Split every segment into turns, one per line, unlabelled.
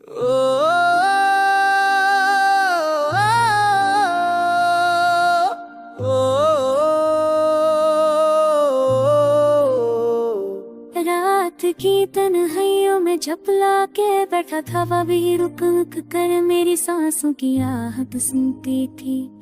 रात की तन्हाइयों में झपला के बैठा था वह भी रुक रुक कर मेरी सांसों की आहट सुनती थी।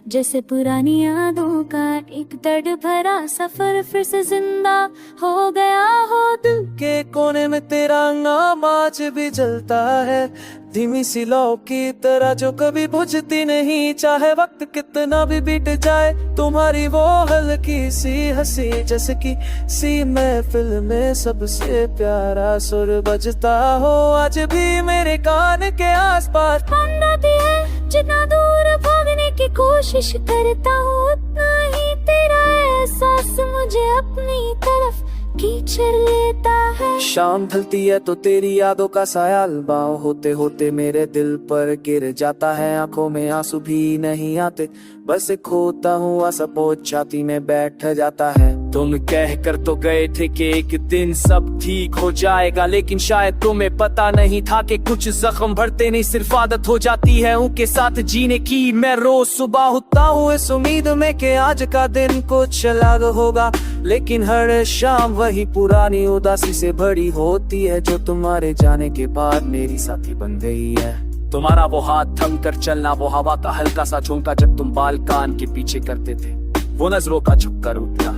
जैसे पुरानी यादों का एक दर्द भरा सफर फिर से जिंदा हो गया हो।
दिल के कोने में तेरा नाम आज भी जलता है, धीमी सी लौ की तरह जो कभी बुझती नहीं। चाहे वक्त कितना भी बीत जाए, तुम्हारी वो हल्की सी हंसी जैसे कि सी महफिल में सबसे प्यारा सुर बजता हो। आज भी मेरे कान के आसपास
मंडराती है, जितना दूर भागने की कोशिश करता हूँ उतना ही तेरा एहसास मुझे अपनी तरफ खींच लेता है।
शाम ढलती है तो तेरी यादों का साया बाव होते होते मेरे दिल पर गिर जाता है। आंखों में आंसू भी नहीं आते, बस एक खोता हुआ सपोज छाती में बैठ जाता है। तुम कह कर तो गए थे कि एक दिन सब ठीक हो जाएगा, लेकिन शायद तुम्हें पता नहीं था कि कुछ जख्म भरते नहीं सिर्फ आदत हो जाती है उनके साथ जीने की। मैं रोज सुबह उठता हूँ इस उम्मीद में कि आज का दिन कुछ अलग होगा, लेकिन हर शाम वही पुरानी उदासी से भरी होती है जो तुम्हारे जाने के बाद मेरी साथी बन गई है। तुम्हारा वो हाथ थम कर चलना, वो हवा का हल्का सा झोंका जब तुम बाल कान के पीछे करते थे, वो नजरों का झुककर उठना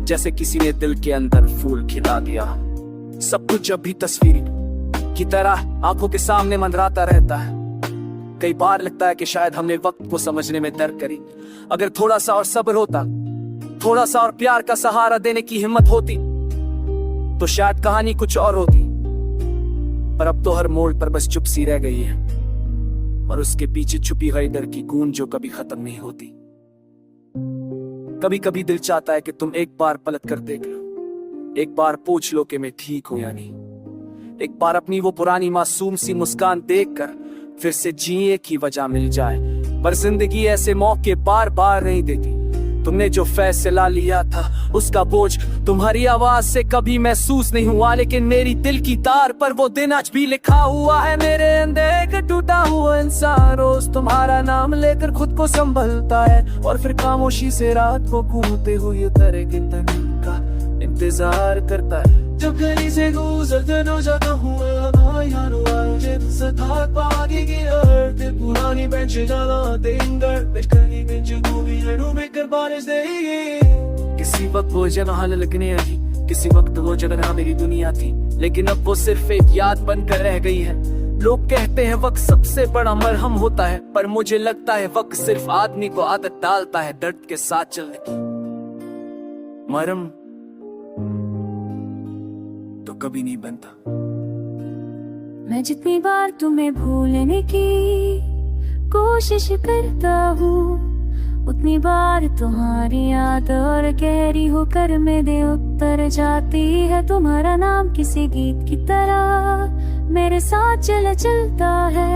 जैसे किसी ने दिल के अंदर फूल खिला दिया। सब कुछ जब भी तस्वीर की तरह आंखों के सामने मंडराता रहता है। कई बार लगता है कि शायद हमने वक्त को समझने में देर करी। अगर थोड़ा सा और सब्र होता, थोड़ा सा और प्यार का सहारा देने की हिम्मत होती, तो शायद कहानी कुछ और होती। पर अब तो हर मोड़ पर बस चुप सी रह गई है, और उसके पीछे छुपी हुई डर की गूंज जो कभी खत्म नहीं होती। कभी कभी दिल चाहता है कि तुम एक बार पलट कर देख लो, एक बार पूछ लो कि मैं ठीक हूं या नहीं। एक बार अपनी वो पुरानी मासूम सी मुस्कान देखकर फिर से जीने की वजह मिल जाए। पर जिंदगी ऐसे मौके बार बार नहीं देती। तुमने जो फैसला लिया था उसका बोझ तुम्हारी आवाज से कभी महसूस नहीं हुआ, लेकिन मेरी दिल की तार पर वो दिन आज भी लिखा हुआ है। मेरे अंदर एक टूटा हुआ इंसान रोज तुम्हारा नाम लेकर खुद को संभलता है, और फिर खामोशी से रात को घूमते हुए तरह के तन का इंतजार करता है। जब गली से गुजरते न जाता हुआ पुरानी बेंच जला देंगे बारिश देगी। किसी वक्त वो जगह लगने आई, किसी वक्त वो जगह मेरी दुनिया थी, लेकिन अब वो सिर्फ एक याद बनकर रह गई है। लोग कहते हैं वक्त सबसे बड़ा मरहम होता है, पर मुझे लगता है वक्त सिर्फ आदमी को आदत डालता है दर्द के साथ चलने की। मरहम तो कभी नहीं बनता।
मैं जितनी बार तुम्हें भूलने की कोशिश करता हूँ, उतनी बार तुम्हारी याद और गहरी होकर मेरे उत्तर जाती है। तुम्हारा नाम किसी गीत की तरह मेरे साथ चलता है,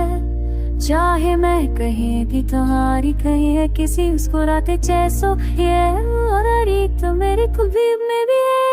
चाहे मैं कहीं भी तुम्हारी कहीं है किसी मुस्कुराते जैसो ये और तो मेरे खुद में भी है।